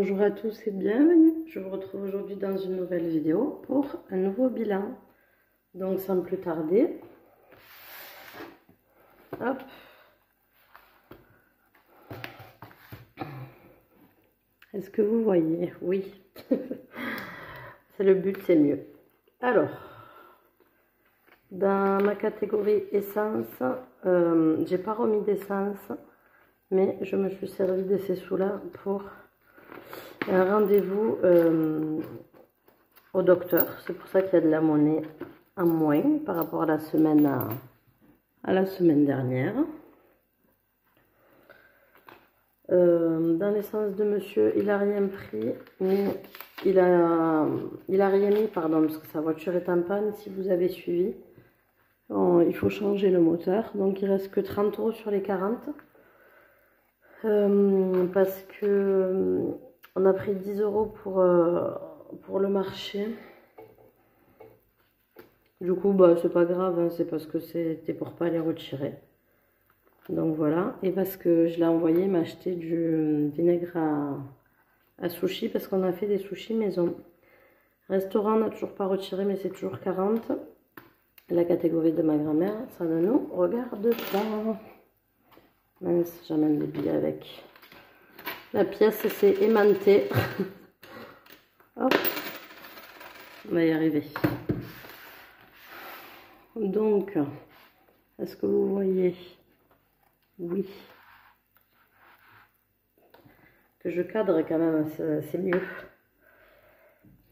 Bonjour à tous et bienvenue. Je vous retrouve aujourd'hui dans une nouvelle vidéo pour un nouveau bilan. Donc sans plus tarder, hop. Est-ce que vous voyez? Oui. C'est le but, c'est mieux. Alors, dans ma catégorie essence, j'ai pas remis d'essence, mais je me suis servi de ces sous-là pour un rendez-vous au docteur. C'est pour ça qu'il y a de la monnaie en moins par rapport à la semaine dernière. Dans l'essence de monsieur, il a rien pris, mais il a rien mis, pardon, parce que sa voiture est en panne. Si vous avez suivi, il faut changer le moteur, donc il reste que 30 € sur les 40, parce que on a pris 10 € pour le marché. Du coup, bah, c'est pas grave, hein, c'est parce que c'était pour pas les retirer. Donc voilà, et parce que je l'ai envoyé m'acheter du vinaigre à sushi, parce qu'on a fait des sushis maison. Restaurant, on n'a toujours pas retiré, mais c'est toujours 40. La catégorie de ma grand-mère, ça ne nous regarde pas. Mince, j'amène des billets avec. La pièce s'est aimantée. Hop, on va y arriver. Donc, est-ce que vous voyez? Oui. Que je cadre quand même, c'est mieux.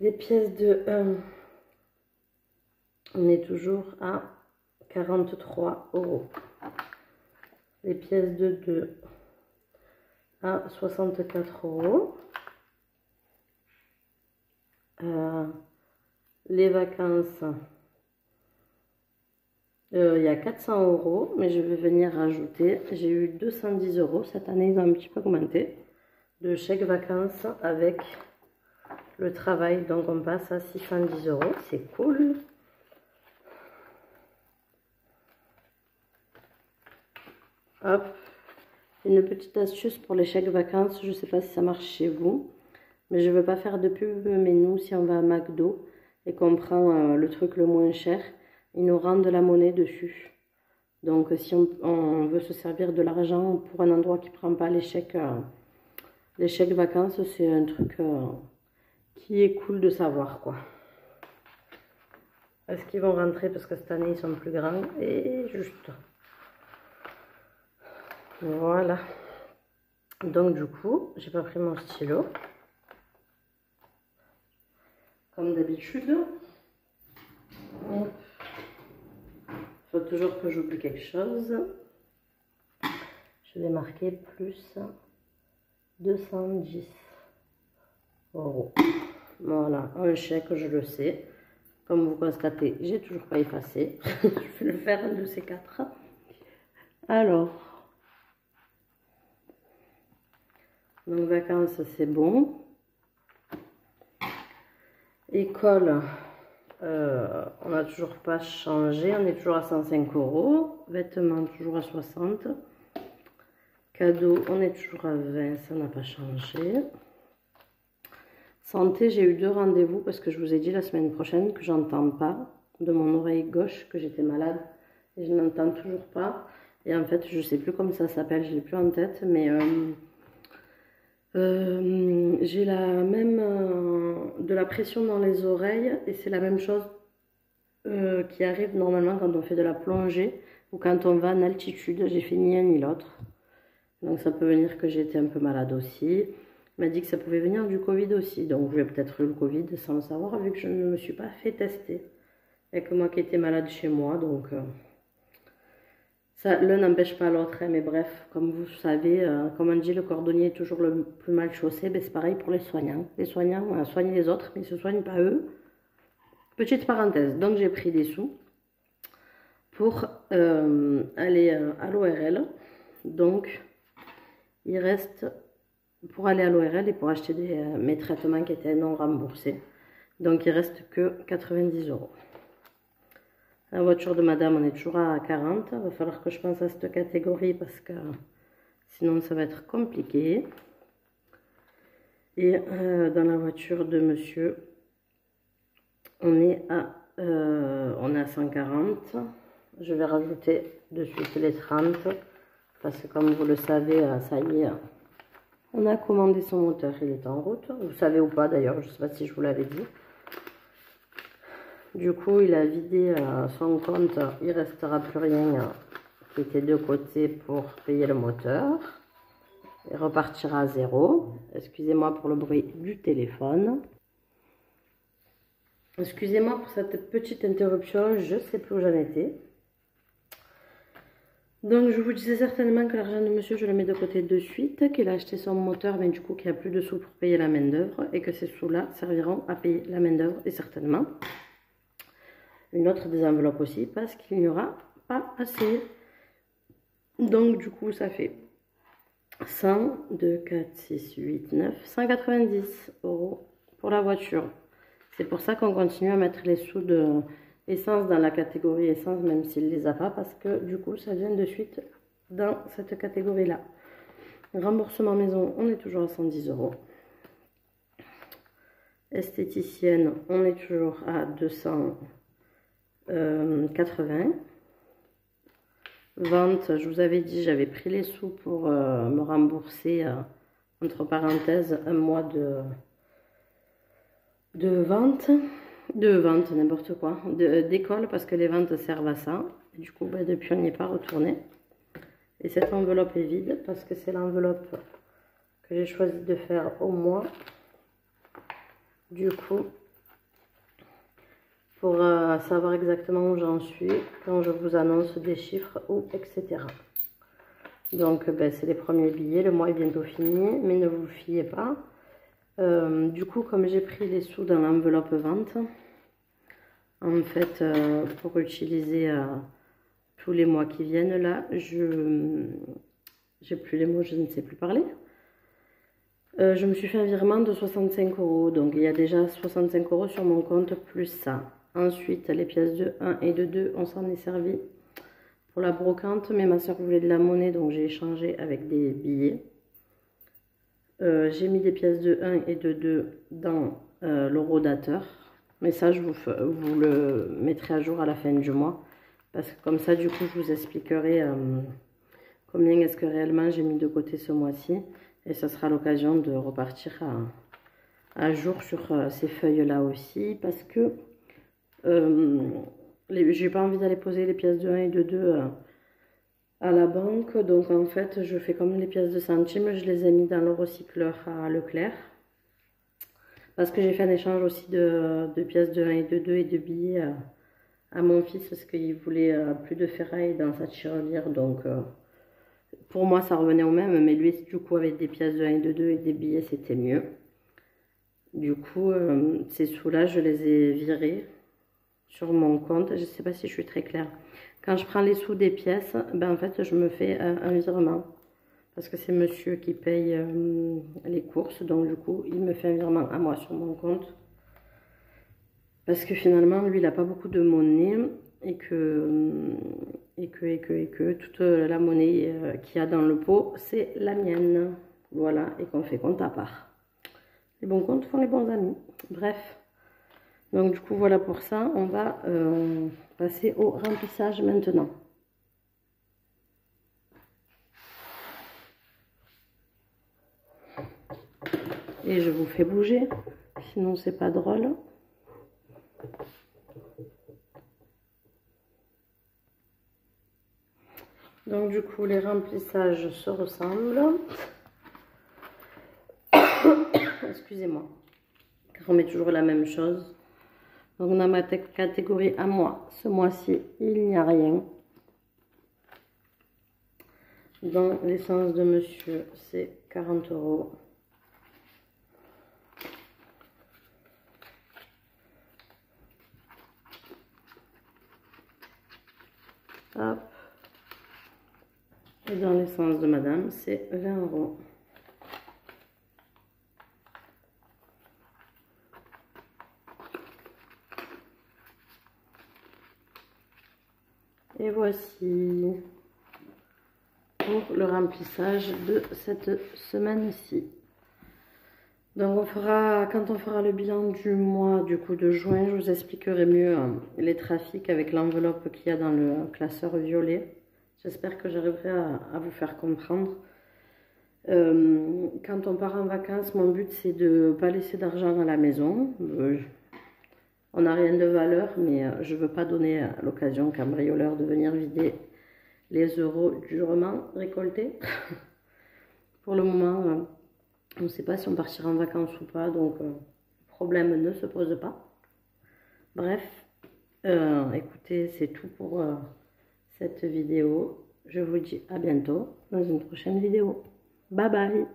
Les pièces de 1, on est toujours à 43 €. Les pièces de 2 à 64 €. Les vacances, il y a 400 €, mais je vais venir rajouter. J'ai eu 210 € cette année, ils ont un petit peu augmenté, de chèque vacances avec le travail, donc on passe à 610 €, c'est cool. Hop, une petite astuce pour les chèques vacances, je ne sais pas si ça marche chez vous, mais je ne veux pas faire de pub, mais nous, si on va à McDo et qu'on prend le truc le moins cher, ils nous rendent de la monnaie dessus. Donc si on veut se servir de l'argent pour un endroit qui ne prend pas les chèques vacances, c'est un truc qui est cool de savoir, quoi. Est-ce qu'ils vont rentrer? Parce que cette année ils sont plus grands, et juste voilà. Donc du coup, j'ai pas pris mon stylo comme d'habitude. Il faut toujours que j'oublie quelque chose. Je vais marquer plus 210 €. Voilà, un chèque, je le sais. Comme vous constatez, j'ai toujours pas effacé. Je vais le faire un de ces quatre. Alors, donc vacances, c'est bon. École, on n'a toujours pas changé, on est toujours à 105 €. Vêtements, toujours à 60. Cadeaux, on est toujours à 20, ça n'a pas changé. Santé, j'ai eu 2 rendez-vous parce que je vous ai dit la semaine prochaine que j'entends pas de mon oreille gauche, que j'étais malade et je n'entends toujours pas. Et en fait, je sais plus comment ça s'appelle, je l'ai plus en tête, mais j'ai la même de la pression dans les oreilles, et c'est la même chose qui arrive normalement quand on fait de la plongée ou quand on va en altitude. J'ai fait ni un ni l'autre, donc ça peut venir que j'ai été un peu malade aussi. Il m'a dit que ça pouvait venir du Covid aussi, donc je vais peut-être eu le Covid sans le savoir, vu que je ne me suis pas fait tester. Il n'y a que moi qui étais malade chez moi, donc ça, l'un n'empêche pas l'autre, hein, mais bref, comme vous savez, comme on dit, le cordonnier est toujours le plus mal chaussé. Ben, c'est pareil pour les soignants. Les soignants soignent les autres, mais ils ne se soignent pas eux. Petite parenthèse, donc j'ai pris des sous pour aller à l'ORL. Donc, il reste, pour aller à l'ORL et pour acheter mes traitements qui étaient non remboursés, donc il reste que 90 €. La voiture de madame, on est toujours à 40. Il va falloir que je pense à cette catégorie parce que sinon ça va être compliqué. Et dans la voiture de monsieur, on est à 140. Je vais rajouter de suite les 30 parce que comme vous le savez, ça y est, on a commandé son moteur, il est en route. Vous savez ou pas d'ailleurs, je ne sais pas si je vous l'avais dit. Du coup, il a vidé son compte, il ne restera plus rien qui était de côté pour payer le moteur. Il repartira à zéro. Excusez-moi pour le bruit du téléphone. Excusez-moi pour cette petite interruption, je ne sais plus où j'en étais. Donc je vous disais certainement que l'argent de monsieur, je le mets de côté de suite, qu'il a acheté son moteur, mais du coup qu'il n'y a plus de sous pour payer la main d'œuvre et que ces sous-là serviront à payer la main d'œuvre et certainement une autre des enveloppes aussi parce qu'il n'y aura pas assez. Donc du coup ça fait 100, 2, 4, 6, 8, 9, 190 € pour la voiture. C'est pour ça qu'on continue à mettre les sous de essence dans la catégorie essence, même s'il ne les a pas, parce que du coup, ça vient de suite dans cette catégorie-là. Remboursement maison, on est toujours à 110 €. Esthéticienne, on est toujours à 280. Vente, je vous avais dit, j'avais pris les sous pour me rembourser, entre parenthèses, un mois de vente, n'importe quoi, d'école, parce que les ventes servent à ça. Et du coup, ben, depuis, on n'y est pas retourné. Et cette enveloppe est vide, parce que c'est l'enveloppe que j'ai choisi de faire au mois. Du coup, pour savoir exactement où j'en suis, quand je vous annonce des chiffres ou etc. Donc, ben, c'est les premiers billets, le mois est bientôt fini, mais ne vous fiez pas. Du coup, comme j'ai pris les sous dans l'enveloppe vente, en fait, pour utiliser tous les mois qui viennent, là, j'ai plus les mots, je ne sais plus parler. Je me suis fait un virement de 65 €, donc il y a déjà 65 € sur mon compte, plus ça. Ensuite, les pièces de 1 et de 2, on s'en est servi pour la brocante, mais ma soeur voulait de la monnaie, donc j'ai échangé avec des billets. J'ai mis des pièces de 1 et de 2 dans l'horodateur. Mais ça, je vous le mettrai à jour à la fin du mois. Parce que comme ça, du coup, je vous expliquerai combien est-ce que réellement j'ai mis de côté ce mois-ci. Et ça sera l'occasion de repartir à jour sur ces feuilles-là aussi. Parce que j'ai pas envie d'aller poser les pièces de 1 et de 2 à la banque, donc en fait je fais comme les pièces de centimes, je les ai mis dans le recycleur à Leclerc parce que j'ai fait un échange aussi de pièces de 1 et de 2 et de billets à mon fils parce qu'il voulait plus de ferraille dans sa tirelire, donc pour moi ça revenait au même, mais lui du coup avec des pièces de 1 et de 2 et des billets c'était mieux. Du coup ces sous là je les ai virés sur mon compte, je ne sais pas si je suis très claire. Quand je prends les sous des pièces, ben en fait, je me fais un virement. Parce que c'est monsieur qui paye les courses. Donc, du coup, il me fait un virement à moi sur mon compte. Parce que finalement, lui, il n'a pas beaucoup de monnaie. Et que toute la monnaie qu'il y a dans le pot, c'est la mienne. Voilà. Et qu'on fait compte à part. Les bons comptes font les bons amis. Bref. Donc, du coup, voilà pour ça. On va passer au remplissage maintenant. Et je vous fais bouger, sinon c'est pas drôle. Donc du coup les remplissages se ressemblent. Excusez-moi, car on met toujours la même chose. Donc dans ma catégorie à moi, ce mois-ci, il n'y a rien. Dans l'essence de monsieur, c'est 40 €. Hop. Et dans l'essence de madame, c'est 20 €. Et voici pour le remplissage de cette semaine-ci. Donc quand on fera le bilan du mois du coup de juin, je vous expliquerai mieux les trafics avec l'enveloppe qu'il y a dans le classeur violet. J'espère que j'arriverai à vous faire comprendre. Quand on part en vacances, mon but c'est de ne pas laisser d'argent à la maison. On n'a rien de valeur, mais je ne veux pas donner l'occasion aux cambrioleurs de venir vider les euros durement récoltés. Pour le moment, on ne sait pas si on partira en vacances ou pas, donc le problème ne se pose pas. Bref, écoutez, c'est tout pour cette vidéo. Je vous dis à bientôt dans une prochaine vidéo. Bye bye!